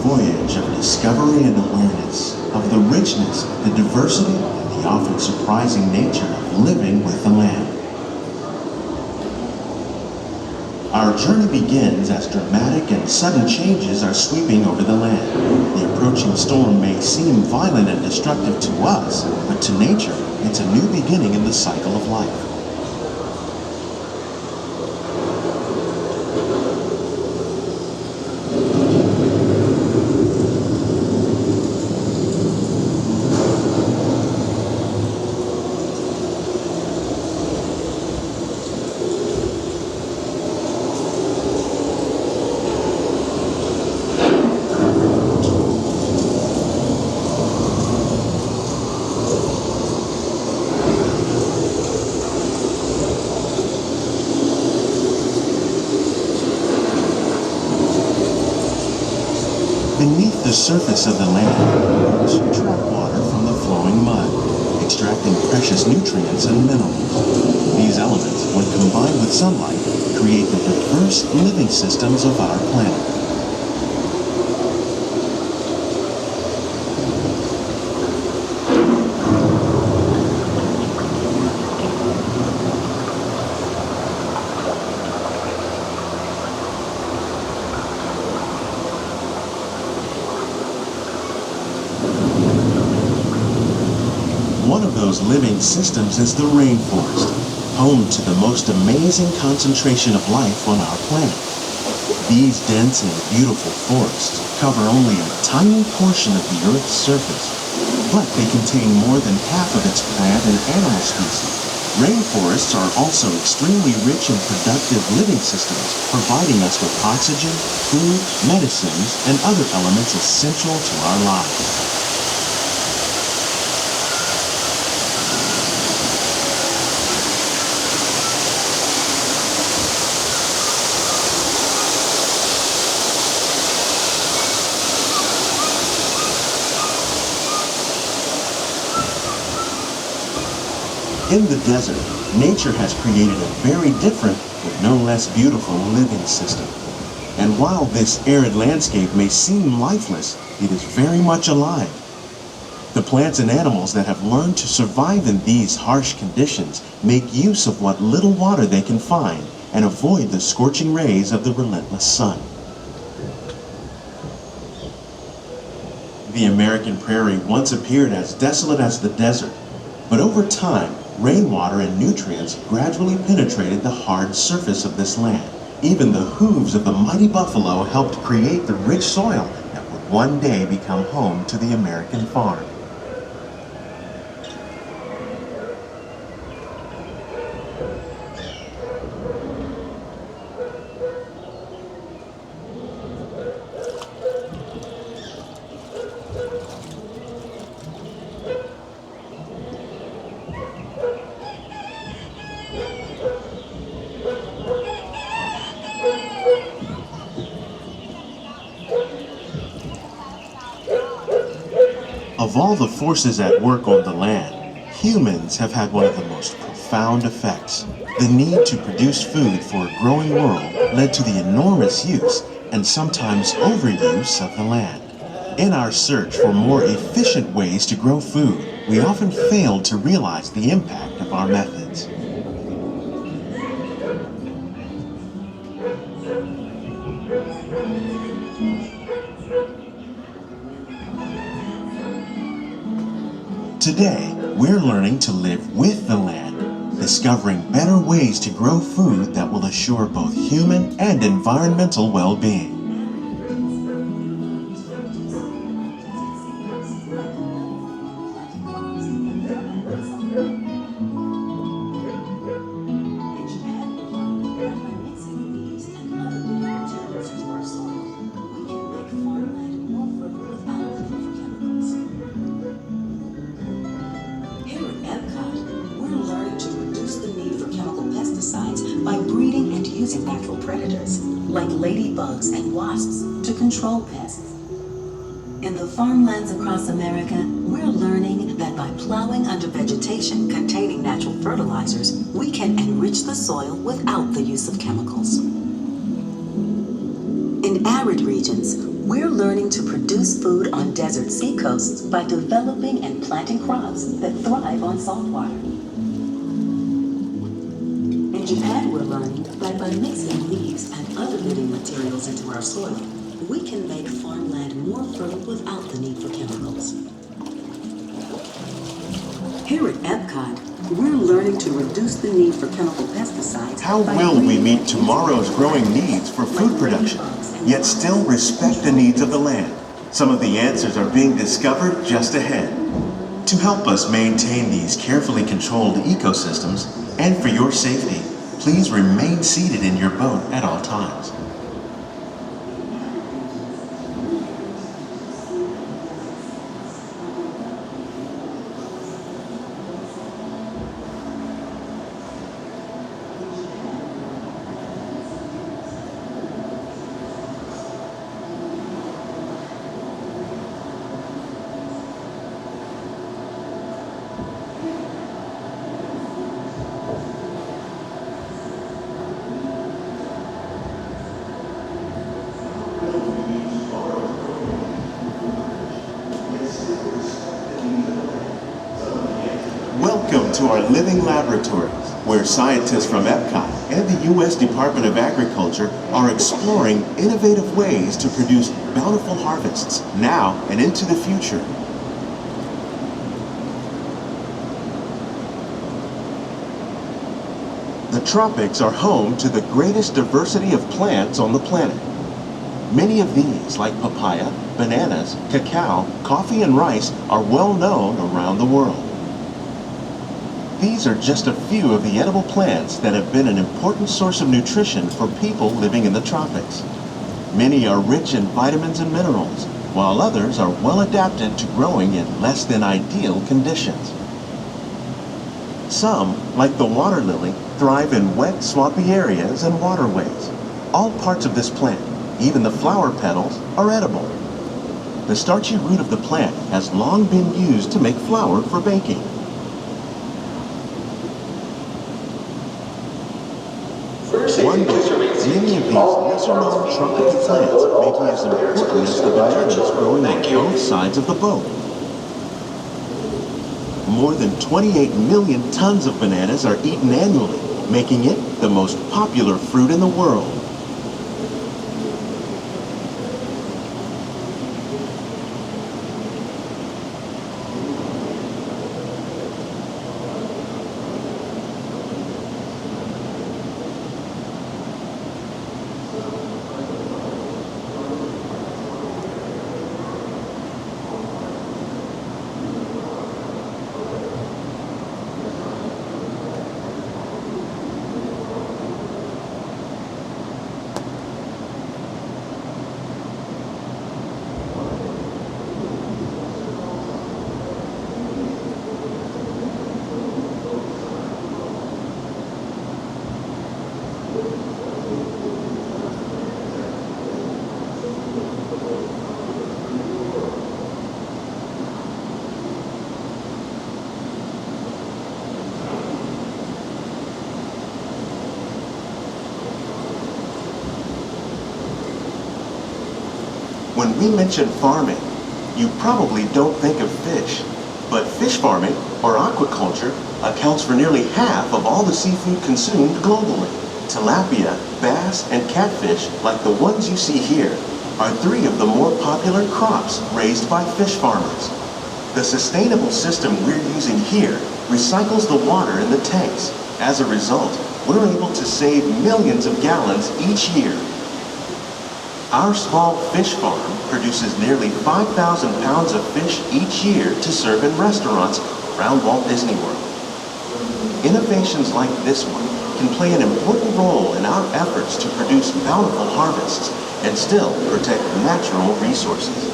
voyage of discovery and awareness of the richness, the diversity, and the often surprising nature of living with the land. Our journey begins as dramatic and sudden changes are sweeping over the land. The approaching storm may seem violent and destructive to us, but to nature, it's a new beginning in the cycle of life. Beneath the surface of the land, roots trap water from the flowing mud, extracting precious nutrients and minerals. These elements, when combined with sunlight, create the diverse living systems of our planet. One of those living systems is the rainforest, home to the most amazing concentration of life on our planet. These dense and beautiful forests cover only a tiny portion of the Earth's surface, but they contain more than half of its plant and animal species. Rainforests are also extremely rich and productive living systems, providing us with oxygen, food, medicines, and other elements essential to our lives. In the desert, nature has created a very different, but no less beautiful living system. And while this arid landscape may seem lifeless, it is very much alive. The plants and animals that have learned to survive in these harsh conditions make use of what little water they can find and avoid the scorching rays of the relentless sun. The American prairie once appeared as desolate as the desert, but over time, rainwater and nutrients gradually penetrated the hard surface of this land. Even the hooves of the mighty buffalo helped create the rich soil that would one day become home to the American farm. Of all the forces at work on the land, humans have had one of the most profound effects. The need to produce food for a growing world led to the enormous use and sometimes overuse of the land. In our search for more efficient ways to grow food, we often failed to realize the impact of our methods. Today, we're learning to live with the land, discovering better ways to grow food that will assure both human and environmental well-being. By breeding and using natural predators, like ladybugs and wasps, to control pests. In the farmlands across America, we're learning that by plowing under vegetation containing natural fertilizers, we can enrich the soil without the use of chemicals. In arid regions, We're learning to produce food on desert seacoasts by developing and planting crops that thrive on salt water. In Japan, we're learning that by mixing leaves and other living materials into our soil, we can make farmland more fertile without the need for chemicals. Here at Epcot, we're learning to reduce the need for chemical pesticides. How will we meet tomorrow's growing needs for food production, yet still respect the needs of the land? Some of the answers are being discovered just ahead. To help us maintain these carefully controlled ecosystems, and for your safety, please remain seated in your boat at all times. Welcome to our living laboratories, where scientists from Epcot and the U.S. Department of Agriculture are exploring innovative ways to produce bountiful harvests now and into the future. The tropics are home to the greatest diversity of plants on the planet. Many of these, like papaya, bananas, cacao, coffee, and rice, are well known around the world. These are just a few of the edible plants that have been an important source of nutrition for people living in the tropics. Many are rich in vitamins and minerals, while others are well adapted to growing in less than ideal conditions. Some, like the water lily, thrive in wet, swampy areas and waterways. All parts of this plant, even the flower petals, are edible. The starchy root of the plant has long been used to make flour for baking. One day, many of these lesser-known tropical plants may be as important as the bananas growing on both sides of the boat. More than 28 million tons of bananas are eaten annually, making it the most popular fruit in the world. When we mention farming, you probably don't think of fish. But fish farming, or aquaculture, accounts for nearly half of all the seafood consumed globally. Tilapia, bass, and catfish, like the ones you see here, are three of the more popular crops raised by fish farmers. The sustainable system we're using here recycles the water in the tanks. As a result, we're able to save millions of gallons each year. Our small fish farm produces nearly 5,000 pounds of fish each year to serve in restaurants around Walt Disney World. Innovations like this one can play an important role in our efforts to produce bountiful harvests and still protect natural resources.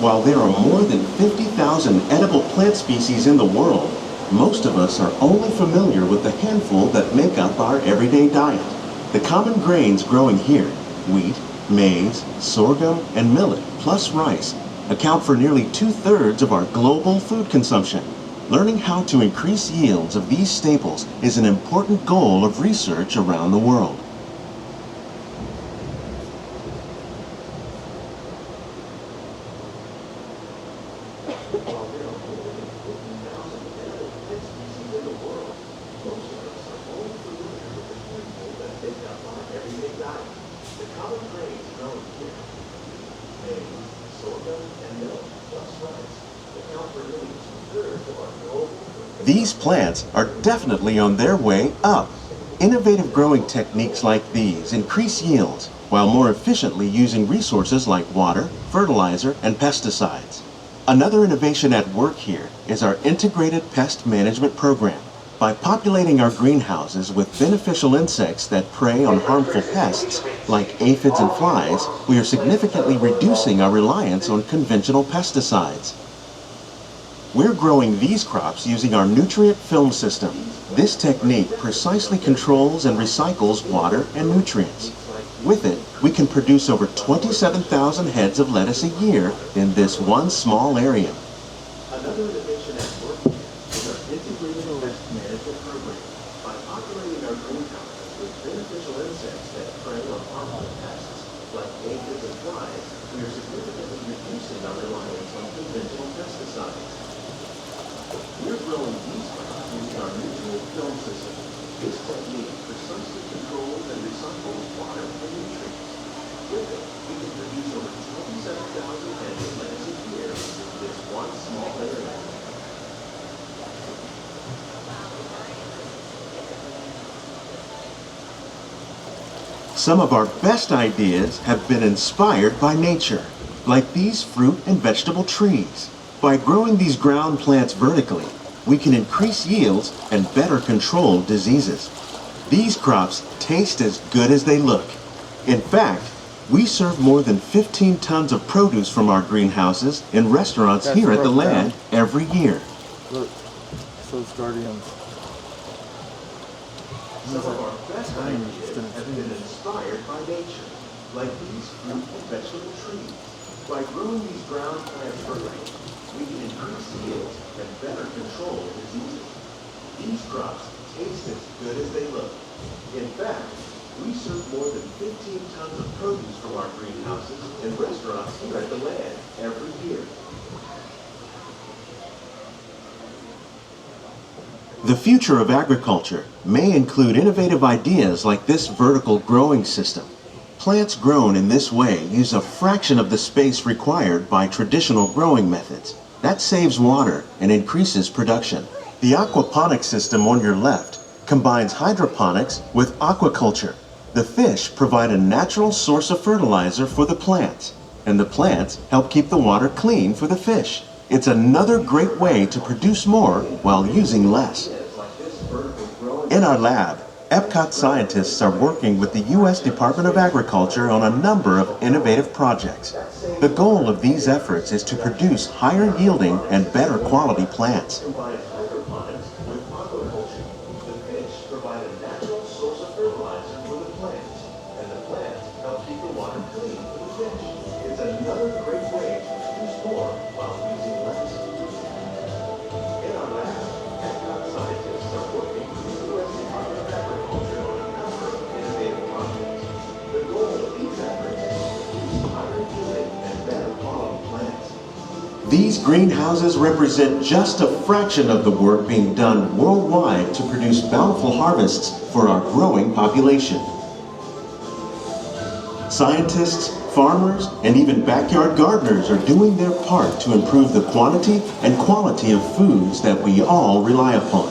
While there are more than 50,000 edible plant species in the world, most of us are only familiar with the handful that make up our everyday diet. The common grains growing here, wheat, maize, sorghum, and millet, plus rice, account for nearly 2/3 of our global food consumption. Learning how to increase yields of these staples is an important goal of research around the world. These plants are definitely on their way up. Innovative growing techniques like these increase yields while more efficiently using resources like water, fertilizer, and pesticides. Another innovation at work here is our integrated pest management program. By populating our greenhouses with beneficial insects that prey on harmful pests like aphids and flies, we are significantly reducing our reliance on conventional pesticides. We're growing these crops using our nutrient film system. This technique precisely controls and recycles water and nutrients. With it, we can produce over 27,000 heads of lettuce a year in this one small area. Another innovation at work is our integrated pest management program. By populating our greenhouses with beneficial insects that prey on harmful pests like aphids and flies, we are significantly reducing our reliance on conventional pesticides. We're growing these crops using our nutrient film system. This technique precisely controls and recycles water and nutrients. With it, we can produce over 27,000 heads of lettuce a year in this one small area. Some of our best ideas have been inspired by nature, like these fruit and vegetable trees. By growing these ground plants vertically, we can increase yields and better control diseases. These crops taste as good as they look. In fact, we serve more than 15 tons of produce from our greenhouses in restaurants here at the land every year. Look, those guardians. Some of our best ideas have been inspired by nature, like these fruit and vegetable trees. By growing these ground plants vertically, we can increase yields and better control diseases. These crops taste as good as they look. In fact, we serve more than 15 tons of produce from our greenhouses in restaurants here at the land every year. The future of agriculture may include innovative ideas like this vertical growing system. Plants grown in this way use a fraction of the space required by traditional growing methods. That saves water and increases production. The aquaponics system on your left combines hydroponics with aquaculture. The fish provide a natural source of fertilizer for the plants, and the plants help keep the water clean for the fish. It's another great way to produce more while using less. In our lab, Epcot scientists are working with the U.S. Department of Agriculture on a number of innovative projects. The goal of these efforts is to produce higher yielding and better quality plants. These greenhouses represent just a fraction of the work being done worldwide to produce bountiful harvests for our growing population. Scientists, farmers, and even backyard gardeners are doing their part to improve the quantity and quality of foods that we all rely upon.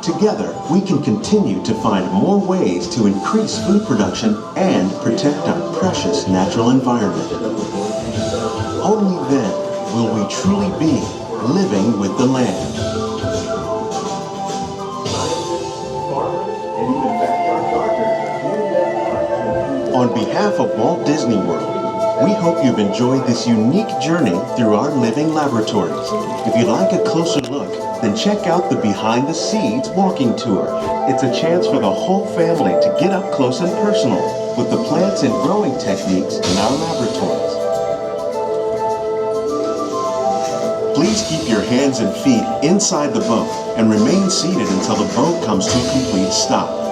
Together, we can continue to find more ways to increase food production and protect our precious natural environment. Only then will we truly be living with the land. On behalf of Walt Disney World, We hope you've enjoyed this unique journey through our living laboratories. If you'd like a closer look, then check out the Behind the Seeds walking tour. It's a chance for the whole family to get up close and personal with the plants and growing techniques in our laboratories. Please keep your hands and feet inside the boat and remain seated until the boat comes to a complete stop.